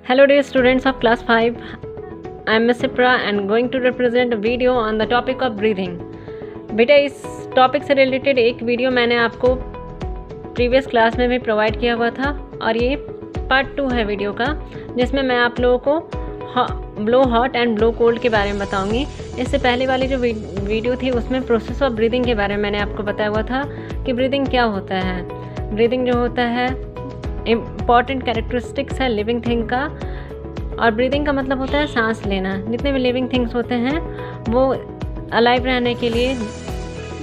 Hello dear students of class 5, I am Ms. Sipra and going to represent a video on the topic of breathing. बेटा इस topic से related एक video मैंने आपको previous class में भी provide किया हुआ था और ये पार्ट 2 है वीडियो का, जिसमें मैं आप लोगों को blow hot and blow cold के बारे में बताऊंगी। इससे पहले वाली जो वीडियो थी उसमें प्रोसेस ऑफ ब्रीदिंग के बारे में मैंने आपको बताया हुआ था कि ब्रीदिंग क्या होता है। ब्रीदिंग जो होता है इम्पॉर्टेंट कैरेक्टरिस्टिक्स है लिविंग थिंग का, और ब्रीदिंग का मतलब होता है सांस लेना। जितने भी लिविंग थिंग्स होते हैं वो अलाइव रहने के लिए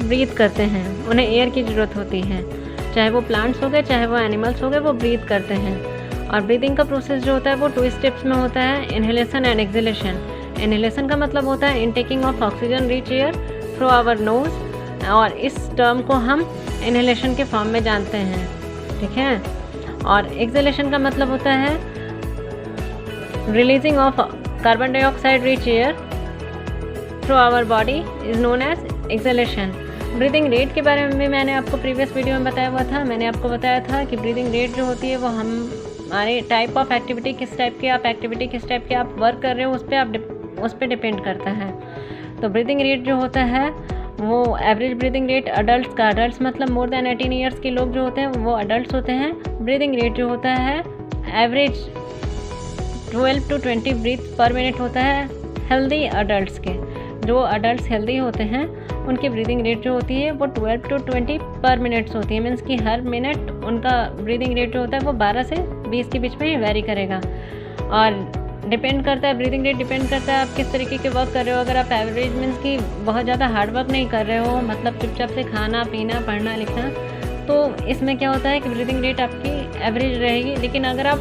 ब्रीथ करते हैं, उन्हें एयर की ज़रूरत होती है। चाहे वो प्लांट्स हो गए चाहे वो एनिमल्स हो गए, वो ब्रीथ करते हैं। और ब्रीदिंग का प्रोसेस जो होता है वो 2 स्टेप्स में होता है, इनहेलेशन एंड एक्सहेलेशन। इनहेलेशन का मतलब होता है intaking of oxygen rich air through our nose, और इस टर्म को हम इनहेलेशन के फॉर्म में जानते हैं, ठीक है। और एक्सहेलेशन का मतलब होता है releasing of carbon dioxide rich air through our body is known as exhalation. Breathing rate के बारे में भी मैंने आपको प्रीवियस वीडियो में बताया हुआ था। मैंने आपको बताया था कि ब्रीदिंग रेट जो होती है वो हमारे टाइप ऑफ एक्टिविटी, किस टाइप की आप वर्क कर रहे हो उस पर डिपेंड करता है। तो ब्रीदिंग रेट जो होता है वो एवरेज ब्रीदिंग रेट अडल्ट का, अडल्ट मतलब मोर देन 18 ईयर्स के लोग जो होते हैं वो अडल्ट होते हैं। ब्रीदिंग रेट जो होता है average 12 to 20 breath per minute होता है हेल्दी अडल्ट्स के। जो अडल्ट हेल्दी होते हैं उनकी ब्रीदिंग रेट जो होती है वो 12 to 20 पर मिनट्स होती है। मीन्स कि हर मिनट उनका ब्रीदिंग रेट जो होता है वो 12 से 20 के बीच में ही वेरी करेगा। और डिपेंड करता है, ब्रीदिंग रेट डिपेंड करता है आप किस तरीके के वर्क कर रहे हो। अगर आप एवरेज मीन्स कि बहुत ज़्यादा हार्ड वर्क नहीं कर रहे हो, मतलब चुपचाप से खाना पीना पढ़ना लिखना, तो इसमें क्या होता है कि ब्रीदिंग रेट आपकी एवरेज रहेगी। लेकिन अगर आप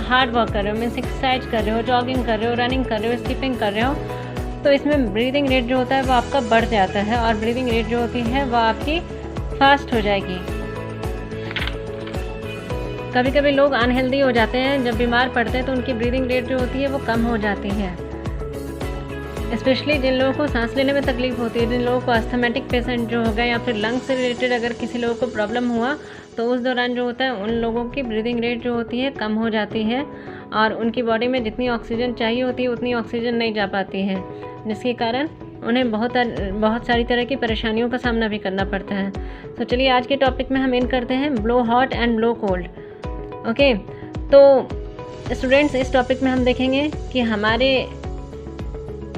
हार्ड वर्क कर रहे हो, मीन्स एक्सरसाइज कर रहे हो, जॉगिंग कर रहे हो, रनिंग कर रहे हो, स्किपिंग कर रहे हो, तो इसमें ब्रीदिंग रेट जो होता है वो आपका बढ़ जाता है और ब्रीदिंग रेट जो होती है वो आपकी फास्ट हो जाएगी। कभी कभी लोग अनहेल्दी हो जाते हैं, जब बीमार पड़ते हैं तो उनकी ब्रीदिंग रेट जो होती है वो कम हो जाती है। स्पेशली जिन लोगों को सांस लेने में तकलीफ होती है, जिन लोगों को अस्थमेटिक पेशेंट जो हो गए या फिर लंग्स से रिलेटेड अगर किसी लोगों को प्रॉब्लम हुआ तो उस दौरान जो होता है उन लोगों की ब्रीदिंग रेट जो होती है कम हो जाती है और उनकी बॉडी में जितनी ऑक्सीजन चाहिए होती है उतनी ऑक्सीजन नहीं जा पाती है, जिसके कारण उन्हें बहुत सारी तरह की परेशानियों का सामना भी करना पड़ता है। तो चलिए आज के टॉपिक में हम इन करते हैं blow hot and blow cold. Okay, तो स्टूडेंट्स इस टॉपिक में हम देखेंगे कि हमारे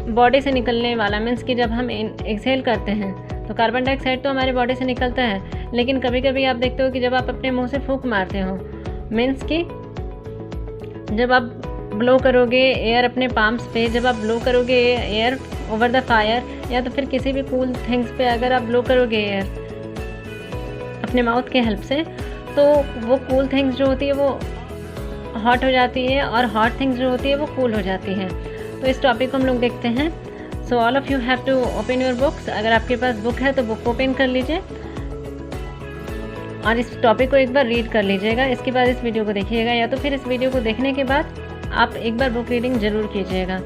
बॉडी से निकलने वाला मीन्स कि जब हम एक्सहेल करते हैं तो कार्बन डाइऑक्साइड तो हमारे बॉडी से निकलता है, लेकिन कभी कभी आप देखते हो कि जब आप अपने मुंह से फूंक मारते हो, मीन्स कि जब आप ब्लो करोगे एयर अपने पाम्स पे, जब आप ब्लो करोगे एयर ओवर द फायर या तो फिर किसी भी कूल थिंग्स पे अगर आप ब्लो करोगे एयर अपने माउथ के हेल्प से, तो वो कूल थिंग्स जो होती है वो हॉट हो जाती है और हॉट थिंग्स जो होती है वो कूल हो जाती है। तो इस टॉपिक को हम लोग देखते हैं। So all of you have to open your books. अगर आपके पास बुक है तो बुक ओपन कर लीजिए और इस टॉपिक को एक बार रीड कर लीजिएगा। इसके बाद इस वीडियो को देखिएगा, या तो फिर इस वीडियो को देखने के बाद आप एक बार बुक रीडिंग ज़रूर कीजिएगा।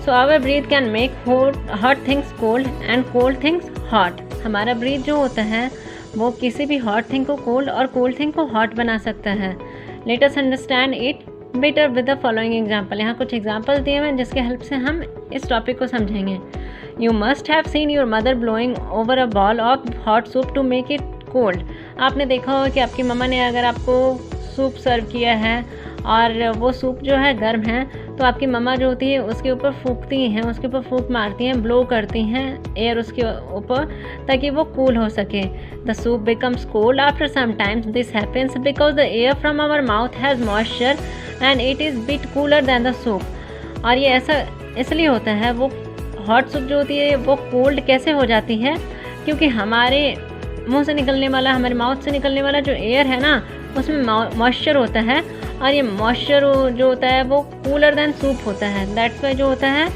So our breath can make hot things cold and cold things hot. हमारा ब्रीथ जो होता है वो किसी भी हॉट थिंग को कोल्ड और कोल्ड थिंग को हॉट बना सकता है। Let us understand it better with the following example. यहाँ कुछ एग्जाम्पल दिए हुए हैं जिसके हेल्प से हम इस टॉपिक को समझेंगे। You must have seen your mother blowing over a bowl of hot soup to make it cold. आपने देखा होगा कि आपकी मम्मा ने अगर आपको सूप सर्व किया है और वो सूप जो है गर्म है, तो आपकी मम्मा जो होती है उसके ऊपर फूंकती हैं, उसके ऊपर फूंक मारती हैं, ब्लो करती हैं एयर उसके ऊपर ताकि वो कूल हो सके। The soup becomes cold after some times. This happens because the air from our mouth has moisture and it is bit cooler than the soup. और ये ऐसा इसलिए होता है, वो हॉट सूप जो होती है वो कोल्ड कैसे हो जाती है, क्योंकि हमारे मुंह से निकलने वाला, हमारे माउथ से निकलने वाला जो एयर है ना उसमें मॉइस्चर होता है, और ये मॉइस्चर जो होता है वो कूलर देन सूप होता है। दैट्स वाई जो होता है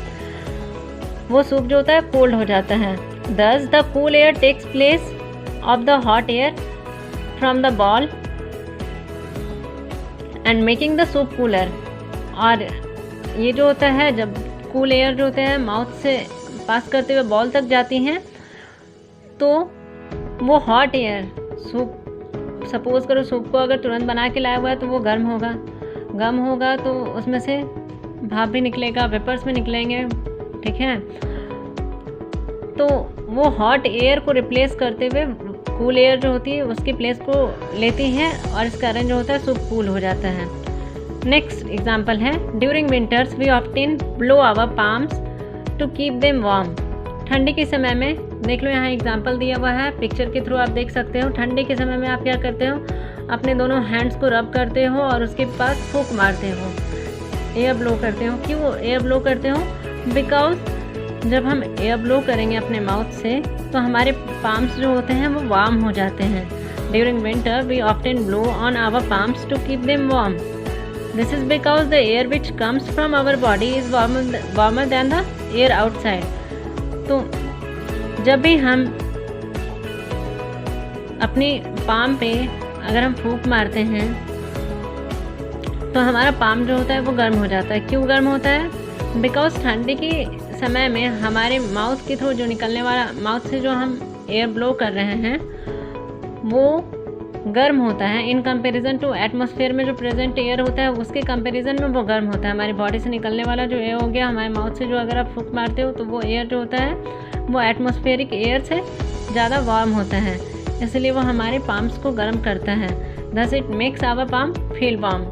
वो सूप जो होता है कोल्ड हो जाता है। Thus the cool air takes place of the hot air from the bowl and making the soup cooler. और ये जो होता है जब कूल एयर जो होता है माउथ से पास करते हुए बॉल तक जाती हैं, तो वो हॉट एयर सूप, सपोज़ करो सूप को अगर तुरंत बना के लाया हुआ है तो वो गर्म होगा, गम होगा तो उसमें से भाप भी निकलेगा, वेपर्स भी निकलेंगे, ठीक है। तो वो हॉट एयर को रिप्लेस करते हुए कूल एयर जो होती है उसकी प्लेस को लेती है और इस कारण जो होता है सूप कूल हो जाता है। नेक्स्ट एग्जांपल है, during winters we often blow our palms to keep them warm. ठंडी के समय में देख लो, यहाँ एग्जांपल दिया हुआ है, पिक्चर के थ्रू आप देख सकते हो। ठंडी के समय में आप क्या करते हो, अपने दोनों हैंड्स को रब करते हो और उसके पास फूंक मारते हो, एयर ब्लो करते हो। क्यों एयर ब्लो करते हो? बिकॉज जब हम एयर ब्लो करेंगे अपने माउथ से तो हमारे पाम्स जो होते हैं वो वार्म हो जाते हैं। During winter we often blow on our palms to keep them warm. This is because the air which comes from our body is warmer than the air outside. तो जब भी हम अपनी पाम पे अगर हम फूंक मारते हैं तो हमारा पाम जो होता है वो गर्म हो जाता है। क्यों गर्म होता है? बिकॉज ठंडी के समय में हमारे माउथ के थ्रू जो निकलने वाला, माउथ से जो हम एयर ब्लो कर रहे हैं वो गर्म होता है इन कंपैरिजन टू एटमॉस्फेयर में जो प्रेजेंट एयर होता है उसके कंपैरिजन में वो गर्म होता है। हमारी बॉडी से निकलने वाला जो एयर हो गया, हमारे माउथ से जो अगर आप फूंक मारते हो तो वो एयर जो होता है वो एटमॉस्फेरिक एयर से ज़्यादा वार्म होता है, इसलिए वो हमारे पाम्स को गर्म करता है। thus it makes our palm feel warm.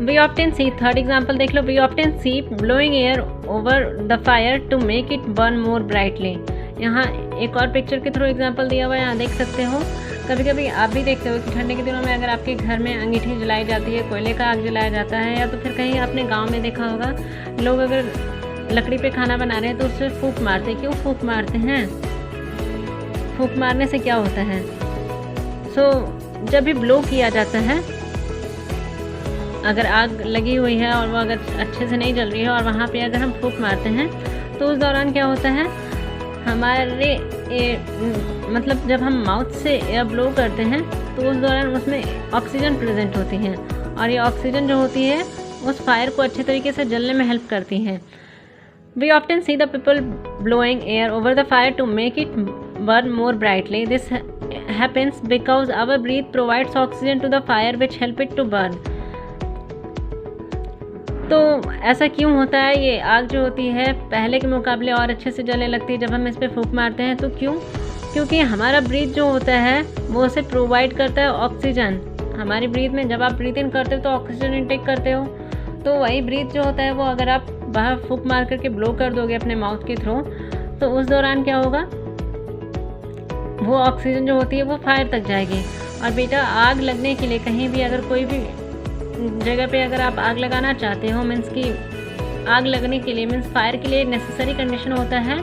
We often see, third example देख लो, we often see blowing air over the fire to make it burn more brightly. यहाँ एक और पिक्चर के थ्रू एग्जाम्पल दिया हुआ है, यहाँ देख सकते हो। कभी कभी आप भी देखते हो कि ठंडी के दिनों में अगर आपके घर में अंगीठी जलाई जाती है, कोयले का आग जलाया जाता है, या तो फिर कहीं आपने गांव में देखा होगा लोग अगर लकड़ी पे खाना बना रहे हैं तो उससे फूंक मारते हैं। क्यों फूंक मारते हैं? फूंक मारने से क्या होता है? जब भी ब्लो किया जाता है, अगर आग लगी हुई है और वो अगर अच्छे से नहीं जल रही है और वहाँ पे अगर हम फूंक मारते हैं तो उस दौरान क्या होता है, हमारे मतलब जब हम माउथ से एयर ब्लो करते हैं तो उस दौरान उसमें ऑक्सीजन प्रेजेंट होती है और ये ऑक्सीजन जो होती है उस फायर को अच्छे तरीके से जलने में हेल्प करती है। We often see the people blowing air over the fire to make it burn more brightly. This happens because our breath provides oxygen to the fire which help it to burn. तो ऐसा क्यों होता है? ये आग जो होती है पहले के मुकाबले और अच्छे से जलने लगती है जब हम इस पर फूंक मारते हैं। तो क्यों? क्योंकि हमारा ब्रीथ जो होता है वो उसे प्रोवाइड करता है ऑक्सीजन। हमारी ब्रीथ में जब आप ब्रीथ इन करते हो तो ऑक्सीजन इनटेक करते हो, तो वही ब्रीथ जो होता है वो अगर आप बाहर फूंक मार करके ब्लो कर दोगे अपने माउथ के थ्रू तो उस दौरान क्या होगा, वो ऑक्सीजन जो होती है वो फायर तक जाएगी। और बेटा आग लगने के लिए कहीं भी अगर कोई भी जगह पे अगर आप आग लगाना चाहते हो, मीन्स कि आग लगने के लिए मीन्स फायर के लिए नेसेसरी कंडीशन होता है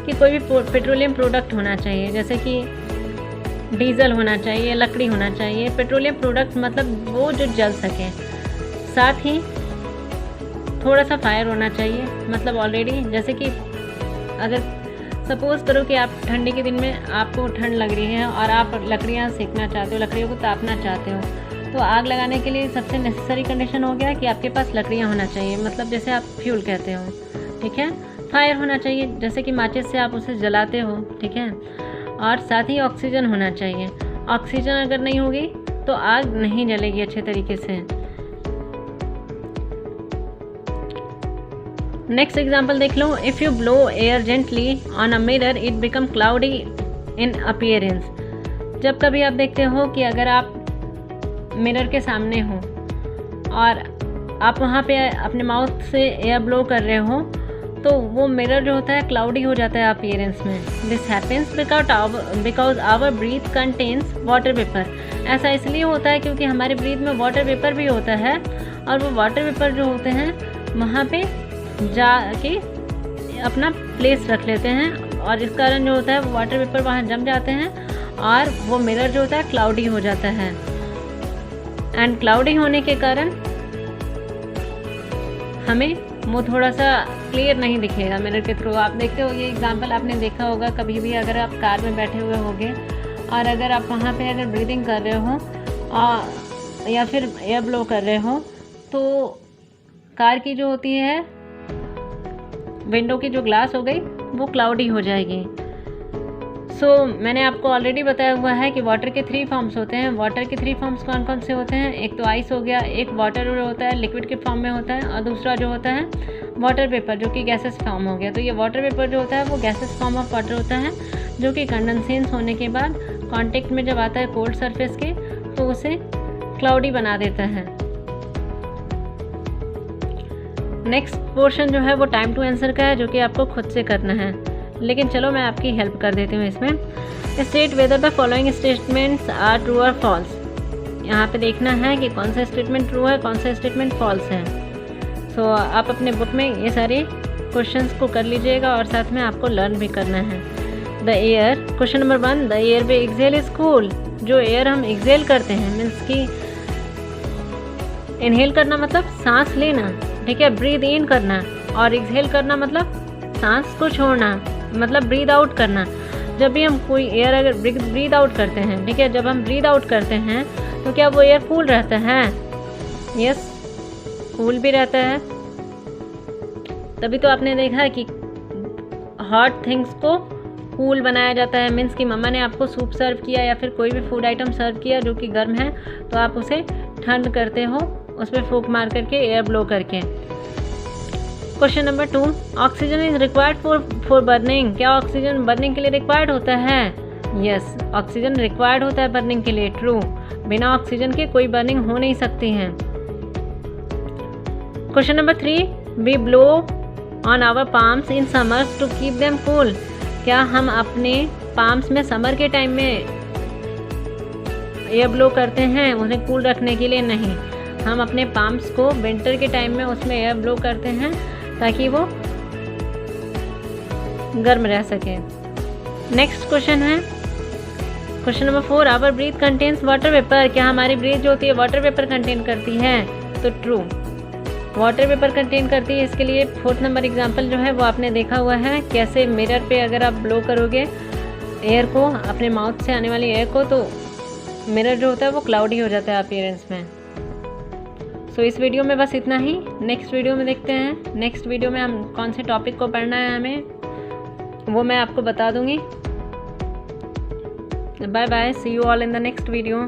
कि कोई भी पेट्रोलियम प्रोडक्ट होना चाहिए, जैसे कि डीजल होना चाहिए, लकड़ी होना चाहिए। पेट्रोलियम प्रोडक्ट मतलब वो जो जल सके, साथ ही थोड़ा सा फायर होना चाहिए। मतलब ऑलरेडी जैसे कि अगर सपोज़ करो कि आप ठंडी के दिन में आपको ठंड लग रही है और आप लकड़ियाँ सेकना चाहते हो, लकड़ियों को तापना चाहते हो, तो आग लगाने के लिए सबसे नेसेसरी कंडीशन हो गया कि आपके पास लकड़ियाँ होना चाहिए। मतलब जैसे आप फ्यूल कहते हो, ठीक है। फायर होना चाहिए, जैसे कि माचिस से आप उसे जलाते हो, ठीक है। और साथ ही ऑक्सीजन होना चाहिए। ऑक्सीजन अगर नहीं होगी तो आग नहीं जलेगी अच्छे तरीके से। नेक्स्ट एग्जाम्पल देख लो, if you blow air gently on a mirror it become cloudy in appearance. जब कभी आप देखते हो कि अगर आप मिरर के सामने हो और आप वहाँ पे अपने माउथ से एयर ब्लो कर रहे हो तो वो मिरर जो होता है क्लाउडी हो जाता है अपीयरेंस में। This happens because our breath contains water vapour. ऐसा इसलिए होता है क्योंकि हमारे ब्रीथ में वाटर वेपर भी होता है और वो वाटर वेपर जो होते हैं वहाँ पे जाके अपना प्लेस रख लेते हैं और इस कारण जो होता है वो वाटर वेपर वहाँ जम जाते हैं और वो मिरर जो होता है क्लाउडी हो जाता है। एंड क्लाउडी होने के कारण हमें वो थोड़ा सा क्लियर नहीं दिखेगा मिरर के थ्रू। आप देखते हो, ये एग्जांपल आपने देखा होगा कभी भी, अगर आप कार में बैठे हुए होंगे और अगर आप वहाँ पे अगर ब्रीदिंग कर रहे हो या फिर एयर ब्लो कर रहे हो तो कार की जो होती है विंडो की जो ग्लास हो गई वो क्लाउडी हो जाएगी। मैंने आपको ऑलरेडी बताया हुआ है कि वाटर के 3 फॉर्म्स होते हैं। वाटर के 3 फॉर्म्स कौन कौन से होते हैं? एक तो आइस हो गया, एक वाटर होता है लिक्विड के फॉर्म में होता है, और दूसरा जो होता है वाटर पेपर जो कि गैसेस फॉर्म हो गया। तो ये वाटर पेपर जो होता है वो गैसेस फॉर्म ऑफ वाटर होता है, जो कि कंडेंसेंस होने के बाद कांटेक्ट में जब आता है कोल्ड सरफेस के तो उसे क्लाउडी बना देता है। नेक्स्ट पोर्शन जो है वो टाइम टू आंसर का है, जो कि आपको खुद से करना है, लेकिन चलो मैं आपकी हेल्प कर देती हूँ इसमें। State whether the following statements are true और फॉल्स। यहाँ पे देखना है कि कौन सा स्टेटमेंट ट्रू है, कौन सा स्टेटमेंट फॉल्स है। सो आप अपने बुक में ये सारे क्वेश्चंस को कर लीजिएगा और साथ में आपको लर्न भी करना है। The air, question number 1, the air we exhale is cool. जो एयर हम एक्सेल करते हैं मीन्स कि इनहेल करना मतलब सांस लेना, ठीक है, ब्रीद इन करना, और एक्सहेल करना मतलब सांस को छोड़ना, मतलब ब्रीद आउट करना। जब भी हम कोई एयर अगर ब्रीद आउट करते हैं, ठीक है, जब हम ब्रीद आउट करते हैं तो क्या वो एयर कूल रहता है? यस, कूल भी रहता है। तभी तो आपने देखा है कि हॉट थिंग्स को कूल बनाया जाता है। मीन्स कि मम्मा ने आपको सूप सर्व किया या फिर कोई भी फूड आइटम सर्व किया जो कि गर्म है, तो आप उसे ठंड करते हो उसमें फूंक मार करके, एयर ब्लो करके। Question number 2, oxygen is required for burning. क्या ऑक्सीजन बर्निंग के लिए रिक्वायर्ड होता है? यस, ऑक्सीजन रिक्वायर्ड होता है बर्निंग के लिए। ट्रू, बिना ऑक्सीजन के कोई बर्निंग हो नहीं सकती है। Question number 3, we blow on our palms in summers to keep them cool. क्या हम अपने पाम्स में समर के टाइम में एयर ब्लो करते हैं उन्हें कूल रखने के लिए? नहीं, हम अपने पाम्स को विंटर के टाइम में उसमें एयर ब्लो करते हैं ताकि वो गर्म रह सके। नेक्स्ट क्वेश्चन है question number 4, our breath contains water vapour. क्या हमारी ब्रीथ जो होती है वाटर वेपर कंटेन करती है? तो ट्रू, वाटर वेपर कंटेन करती है। इसके लिए 4th नंबर एग्जाम्पल जो है वो आपने देखा हुआ है, कैसे मिरर पे अगर आप ब्लो करोगे एयर को, अपने माउथ से आने वाली एयर को, तो मिरर जो होता है वो क्लाउडी हो जाता है अपीयरेंस में। सो इस वीडियो में बस इतना ही। नेक्स्ट वीडियो में देखते हैं, नेक्स्ट वीडियो में हम कौन से टॉपिक को पढ़ना है हमें, वो मैं आपको बता दूंगी। Bye bye, see you all in the next video.